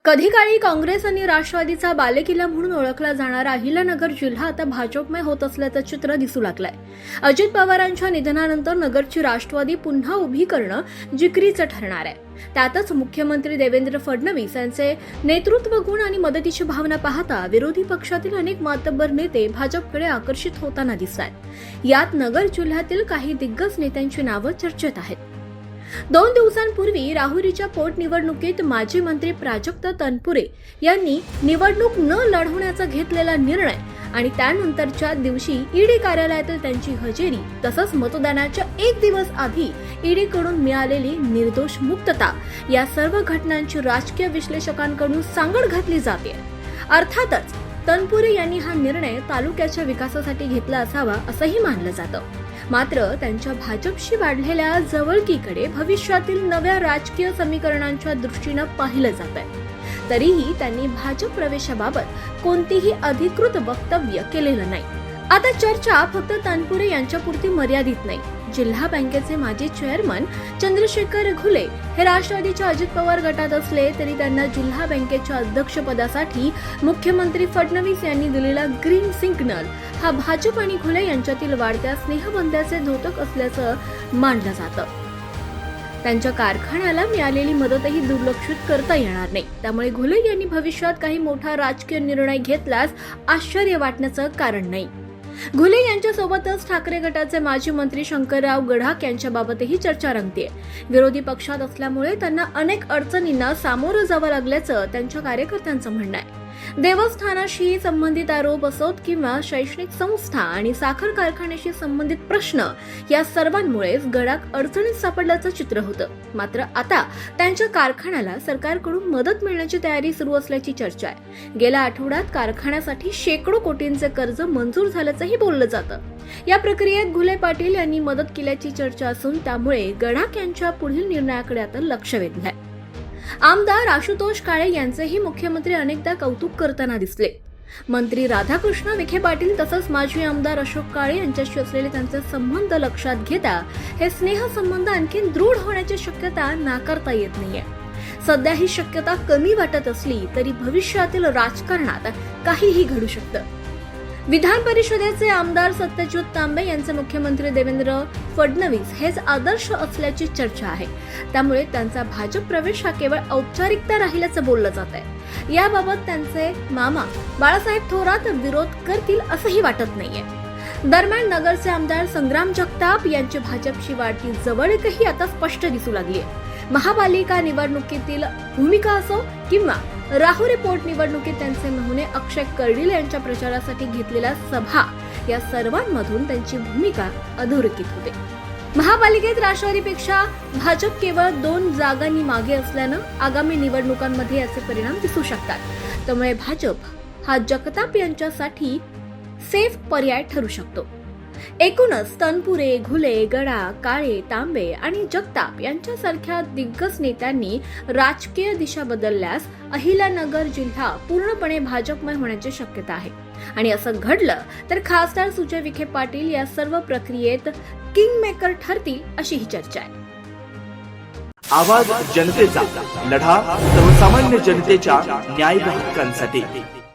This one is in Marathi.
कधी काळी काँग्रेस आणि राष्ट्रवादीचा बालेकिल्ला म्हणून ओळखला जाणारा अहिल्यानगर जिल्हा आता भाजपमय होत असल्याचं चित्र दिसू लागलंय. अजित पवारांच्या निधनानंतर नगरची राष्ट्रवादी पुन्हा उभी करणं जिकरीचं ठरणार आहे. त्यातच मुख्यमंत्री देवेंद्र फडणवीस यांचे नेतृत्व गुण आणि मदतीची भावना पाहता विरोधी पक्षातील अनेक मातब्बर नेते भाजपकडे आकर्षित होताना दिसतात. यात नगर जिल्ह्यातील काही दिग्गज नेत्यांची नावं चर्चेत आहेत. 2 दिवसांपूर्वी राहुरीच्या पोटनिवडणुकीत माजी मंत्री प्राजक्त तनपुरे यांनी निवडणूक न लढवण्याचा घेतलेला निर्णय आणि त्यानंतरच्या दिवशी ईडी कार्यालयातील त्यांची हजेरी तसंच मतदानाच्या 1 दिवस आधी ईडीकडून मिळालेली निर्दोष मुक्तता या सर्व घटनांची राजकीय विश्लेषकांकडून सांगड घातली जाते. अर्थातच तनपुरे यांनी हा निर्णय तालुक्याच्या विकासासाठी घेतला असावा असंही मानलं जातं. मात्र त्यांच्या भाजपशी वाढलेल्या जवळकीकडे भविष्यातील नव्या राजकीय समीकरणांच्या दृष्टीनं पाहिलं जात आहे. तरीही त्यांनी भाजप प्रवेशाबाबत कोणतीही अधिकृत वक्तव्य केलेलं नाही. आता चर्चा फक्त तनपुरे यांच्यापुरती मर्यादित नाही. जिल्हा बँकेचे माजी चेअरमन चंद्रशेखर घुले हे राष्ट्रवादीच्या अजित पवार गटात असले तरी त्यांना जिल्हा बँकेच्या अध्यक्षपदासाठी मुख्यमंत्री फडणवीस यांनी दिलेला ग्रीन सिग्नल हा भाजप आणि घुले यांच्यातील वाढत्या स्नेहबंधाचे द्योतक असल्याचं मानलं जातं. त्यांच्या कारखान्याला मिळालेली मदतही दुर्लक्षित करता येणार नाही. त्यामुळे घुले यांनी भविष्यात काही मोठा राजकीय निर्णय घेतल्यास आश्चर्य वाटण्याचं कारण नाही. घुले यांच्यासोबतच ठाकरे गटाचे माजी मंत्री शंकरराव गडाख यांच्याबाबतही चर्चा रंगतेय. विरोधी पक्षात असल्यामुळे त्यांना अनेक अडचणींना सामोरं जावं लागल्याचं त्यांच्या कार्यकर्त्यांचं म्हणणं आहे. देवस्थानाशी संबंधित आरोप असोत किंवा शैक्षणिक संस्था आणि साखर कारखान्याशी संबंधित प्रश्न या सर्वांमुळेच गडाख अडचणीत सापडल्याचं चित्र होतं. मात्र आता त्यांच्या कारखान्याला सरकारकडून मदत मिळण्याची तयारी सुरू असल्याची चर्चा आहे. गेल्या आठवड्यात कारखान्यासाठी शेकडो कोटींचे कर्ज मंजूर झाल्याचंही बोललं जातं. या प्रक्रियेत घुले पाटील यांनी मदत केल्याची चर्चा असून त्यामुळे गडाख यांच्या पुढील निर्णयाकडे आता लक्ष वेधलंय. आमदार आशुतोष काळे यांचेही मुख्यमंत्री अनेकदा कौतुक करताना दिसले. मंत्री राधाकृष्ण विखे पाटील तसंच माजी आमदार अशोक काळे यांच्याशी असलेले त्यांचे संबंध लक्षात घेता हे स्नेहसंबंध आणखी दृढ होण्याची शक्यता नाकारता येत नाहीये. सध्या ही शक्यता कमी वाटत असली तरी भविष्यातील राजकारणात काहीही घडू शकतं. विधान परिषदेचे आमदार सत्यजित तांबे यांचे मुख्यमंत्री देवेंद्र फडणवीस हेच आदर्श असल्याची चर्चा आहे. त्यामुळे त्यांचा भाजप प्रवेश हा केवळ औपचारिकता राहिल्याचं बोललं जात आहे. याबाबत त्यांचे मामा बाळासाहेब थोरात विरोध करतील असंही वाटत नाहीये. दरम्यान नगरचे आमदार संग्राम जगताप यांची भाजपशी वाढती जवळीकही आता स्पष्ट दिसू लागली आहे. महापालिका निवडणुकीतील भूमिका असो किंवा राहुरी पोटनिवडणुकीत त्यांचे मेहुणे अक्षय कर्डिले यांच्या प्रचारासाठी घेतलेल्या सभा या सर्वांमधून त्यांची भूमिका अधोरेखित होते. महापालिकेत राष्ट्रवादीपेक्षा भाजप केवळ 2 जागांनी मागे असल्यानं आगामी निवडणुकांमध्ये याचे परिणाम दिसू शकतात. त्यामुळे भाजप हा जगताप यांच्यासाठी सेफ पर्याय ठरू शकतो. एकूणच तनपुरे, घुले, गडा, काळे, तांबे आणि जगताप यांच्यासारख्या दिग्गज नेत्यांनी राजकीय दिशा बदलल्यास अहिल्यानगर जिल्हा पूर्णपणे भाजपमय होण्याची शक्यता आहे. आणि असं घडलं तर खासदार सुजय विखे पाटील या सर्व प्रक्रियेत किंगमेकर ठरतील अशी ही चर्चा आहे. आवाज जनतेचा, लढा सर्वसामान्य जनतेच्या न्याय हक्कांसाठी.